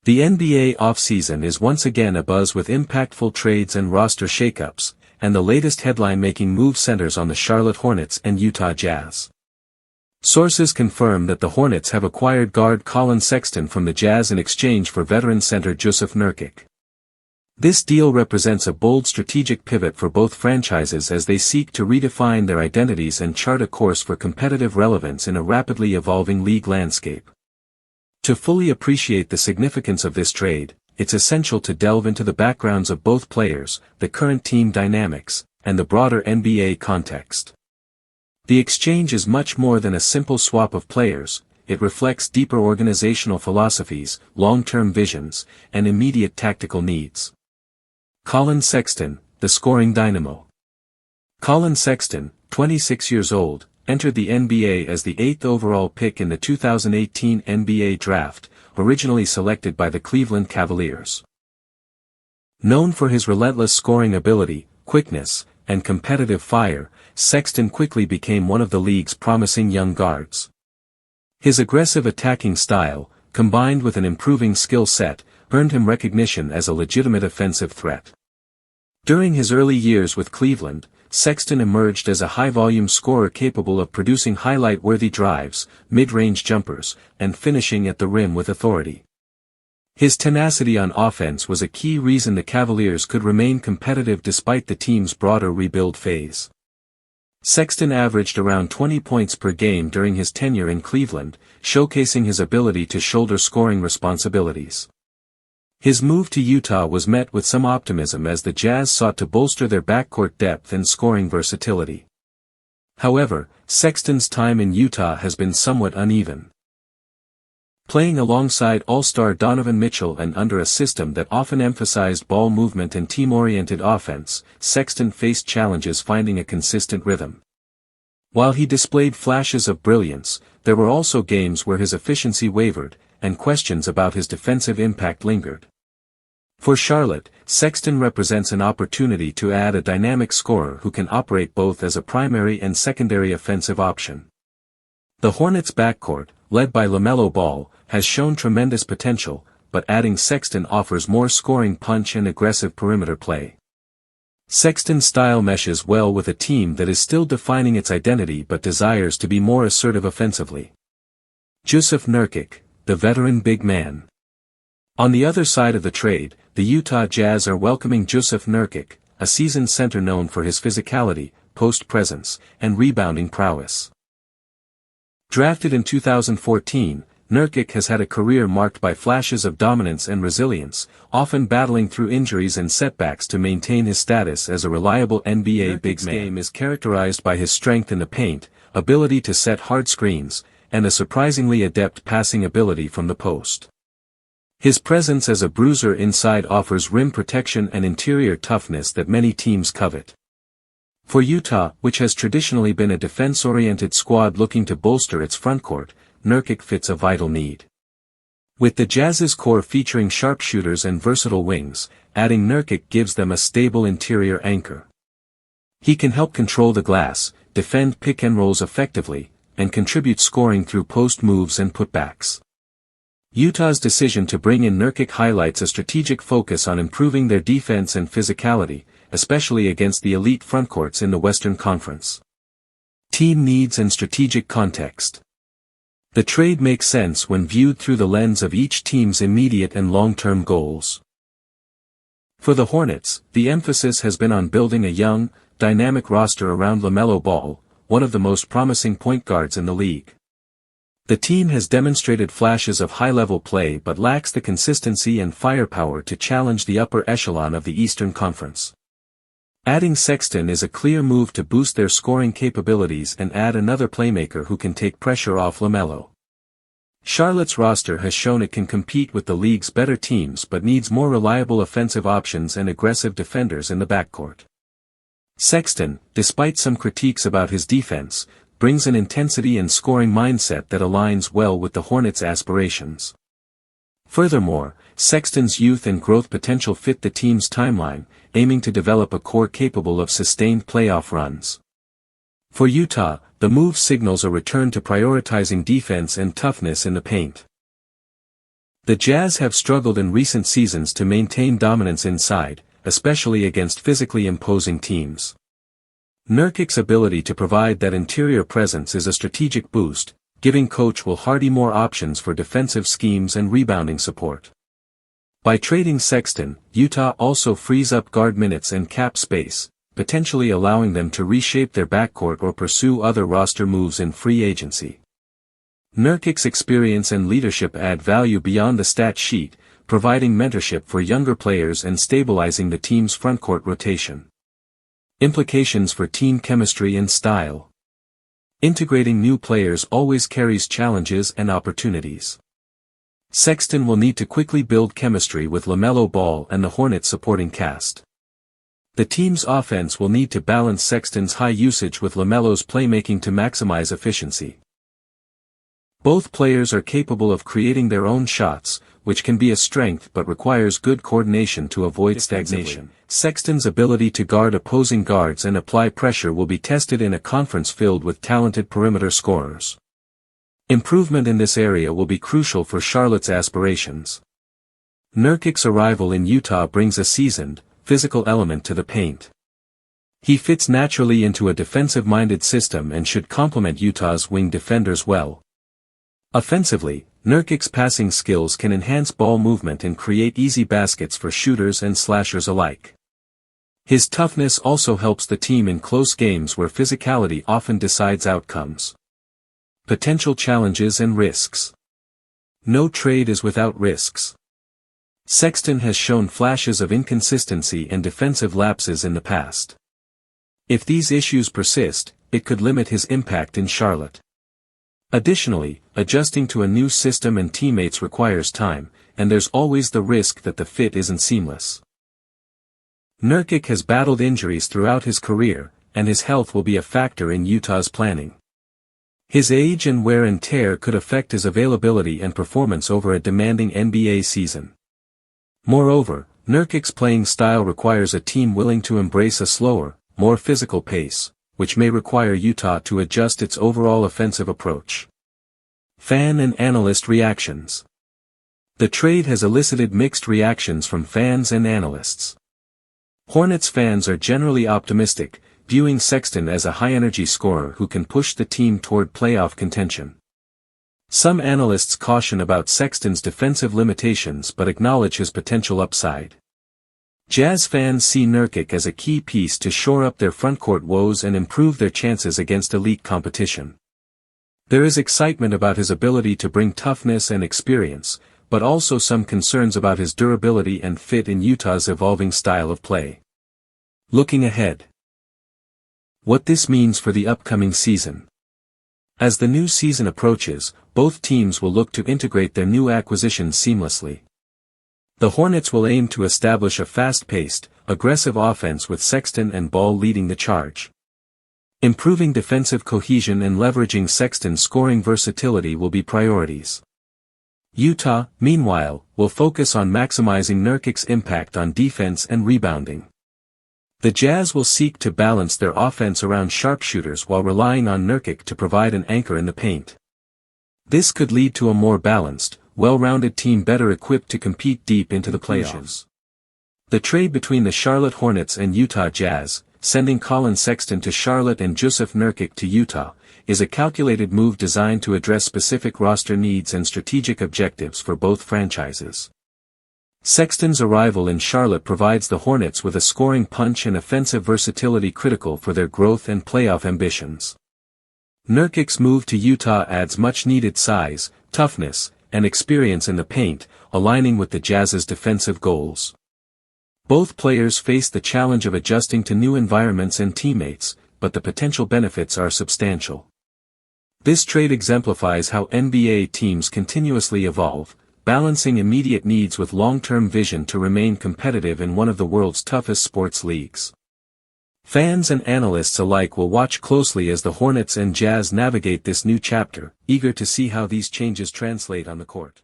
The NBA offseason is once again abuzz with impactful trades and roster shakeups, and the latest headline-making move centers on the Charlotte Hornets and Utah Jazz. Sources confirm that the Hornets have acquired guard Collin Sexton from the Jazz in exchange for veteran center Jusuf Nurkic. This deal represents a bold strategic pivot for both franchises as they seek to redefine their identities and chart a course for competitive relevance in a rapidly evolving league landscape. To fully appreciate the significance of this trade, it's essential to delve into the backgrounds of both players, the current team dynamics, and the broader NBA context. The exchange is much more than a simple swap of players. It reflects deeper organizational philosophies, long-term visions, and immediate tactical needs. Collin Sexton, the scoring dynamo. Collin Sexton, 26 years old, entered the NBA as the 8th overall pick in the 2018 NBA draft, originally selected by the Cleveland Cavaliers. Known for his relentless scoring ability, quickness, and competitive fire, Sexton quickly became one of the league's promising young guards. His aggressive attacking style, combined with an improving skill set, earned him recognition as a legitimate offensive threat. During his early years with Cleveland, Sexton emerged as a high-volume scorer capable of producing highlight-worthy drives, mid-range jumpers, and finishing at the rim with authority. His tenacity on offense was a key reason the Cavaliers could remain competitive despite the team's broader rebuild phase. Sexton averaged around 20 points per game during his tenure in Cleveland, showcasing his ability to shoulder scoring responsibilities. His move to Utah was met with some optimism as the Jazz sought to bolster their backcourt depth and scoring versatility. However, Sexton's time in Utah has been somewhat uneven. Playing alongside All-Star Donovan Mitchell and under a system that often emphasized ball movement and team-oriented offense, Sexton faced challenges finding a consistent rhythm. While he displayed flashes of brilliance, there were also games where his efficiency wavered, and questions about his defensive impact lingered. For Charlotte, Sexton represents an opportunity to add a dynamic scorer who can operate both as a primary and secondary offensive option. The Hornets' backcourt, led by LaMelo Ball, has shown tremendous potential, but adding Sexton offers more scoring punch and aggressive perimeter play. Sexton's style meshes well with a team that is still defining its identity but desires to be more assertive offensively. Jusuf Nurkic, the veteran big man. On the other side of the trade, the Utah Jazz are welcoming Jusuf Nurkic, a seasoned center known for his physicality, post presence, and rebounding prowess. Drafted in 2014, Nurkic has had a career marked by flashes of dominance and resilience, often battling through injuries and setbacks to maintain his status as a reliable NBA big man. Nurkic's game is characterized by his strength in the paint, ability to set hard screens, and a surprisingly adept passing ability from the post. His presence as a bruiser inside offers rim protection and interior toughness that many teams covet. For Utah, which has traditionally been a defense-oriented squad looking to bolster its frontcourt, Nurkic fits a vital need. With the Jazz's core featuring sharpshooters and versatile wings, adding Nurkic gives them a stable interior anchor. He can help control the glass, defend pick-and-rolls effectively, and contribute scoring through post moves and putbacks. Utah's decision to bring in Nurkic highlights a strategic focus on improving their defense and physicality, especially against the elite frontcourts in the Western Conference. Team needs and strategic context. The trade makes sense when viewed through the lens of each team's immediate and long-term goals. For the Hornets, the emphasis has been on building a young, dynamic roster around LaMelo Ball, one of the most promising point guards in the league. The team has demonstrated flashes of high-level play but lacks the consistency and firepower to challenge the upper echelon of the Eastern Conference. Adding Sexton is a clear move to boost their scoring capabilities and add another playmaker who can take pressure off LaMelo. Charlotte's roster has shown it can compete with the league's better teams but needs more reliable offensive options and aggressive defenders in the backcourt. Sexton, despite some critiques about his defense, brings an intensity and scoring mindset that aligns well with the Hornets' aspirations. Furthermore, Sexton's youth and growth potential fit the team's timeline, aiming to develop a core capable of sustained playoff runs. For Utah, the move signals a return to prioritizing defense and toughness in the paint. The Jazz have struggled in recent seasons to maintain dominance inside, especially against physically imposing teams. Nurkic's ability to provide that interior presence is a strategic boost, giving coach Will Hardy more options for defensive schemes and rebounding support. By trading Sexton, Utah also frees up guard minutes and cap space, potentially allowing them to reshape their backcourt or pursue other roster moves in free agency. Nurkic's experience and leadership add value beyond the stat sheet, providing mentorship for younger players and stabilizing the team's frontcourt rotation. Implications for team chemistry and style. Integrating new players always carries challenges and opportunities. Sexton will need to quickly build chemistry with LaMelo Ball and the Hornets supporting cast. The team's offense will need to balance Sexton's high usage with LaMelo's playmaking to maximize efficiency. Both players are capable of creating their own shots, which can be a strength but requires good coordination to avoid stagnation. Sexton's ability to guard opposing guards and apply pressure will be tested in a conference filled with talented perimeter scorers. Improvement in this area will be crucial for Charlotte's aspirations. Nurkic's arrival in Utah brings a seasoned, physical element to the paint. He fits naturally into a defensive-minded system and should complement Utah's wing defenders well. Offensively, Nurkic's passing skills can enhance ball movement and create easy baskets for shooters and slashers alike. His toughness also helps the team in close games where physicality often decides outcomes. Potential challenges and risks. No trade is without risks. Sexton has shown flashes of inconsistency and defensive lapses in the past. If these issues persist, it could limit his impact in Charlotte. Additionally, adjusting to a new system and teammates requires time, and there's always the risk that the fit isn't seamless. Nurkic has battled injuries throughout his career, and his health will be a factor in Utah's planning. His age and wear and tear could affect his availability and performance over a demanding NBA season. Moreover, Nurkic's playing style requires a team willing to embrace a slower, more physical pace, which may require Utah to adjust its overall offensive approach. Fan and analyst reactions. The trade has elicited mixed reactions from fans and analysts. Hornets fans are generally optimistic, viewing Sexton as a high-energy scorer who can push the team toward playoff contention. Some analysts caution about Sexton's defensive limitations but acknowledge his potential upside. Jazz fans see Nurkic as a key piece to shore up their frontcourt woes and improve their chances against elite competition. There is excitement about his ability to bring toughness and experience, but also some concerns about his durability and fit in Utah's evolving style of play. Looking ahead. What this means for the upcoming season. As the new season approaches, both teams will look to integrate their new acquisitions seamlessly. The Hornets will aim to establish a fast-paced, aggressive offense with Sexton and Ball leading the charge. Improving defensive cohesion and leveraging Sexton's scoring versatility will be priorities. Utah, meanwhile, will focus on maximizing Nurkic's impact on defense and rebounding. The Jazz will seek to balance their offense around sharpshooters while relying on Nurkic to provide an anchor in the paint. This could lead to a more balanced, well-rounded team better equipped to compete deep into the playoffs. The trade between the Charlotte Hornets and Utah Jazz, sending Collin Sexton to Charlotte and Jusuf Nurkic to Utah, is a calculated move designed to address specific roster needs and strategic objectives for both franchises. Sexton's arrival in Charlotte provides the Hornets with a scoring punch and offensive versatility critical for their growth and playoff ambitions. Nurkic's move to Utah adds much-needed size, toughness, and experience in the paint, aligning with the Jazz's defensive goals. Both players face the challenge of adjusting to new environments and teammates, but the potential benefits are substantial. This trade exemplifies how NBA teams continuously evolve, balancing immediate needs with long-term vision to remain competitive in one of the world's toughest sports leagues. Fans and analysts alike will watch closely as the Hornets and Jazz navigate this new chapter, eager to see how these changes translate on the court.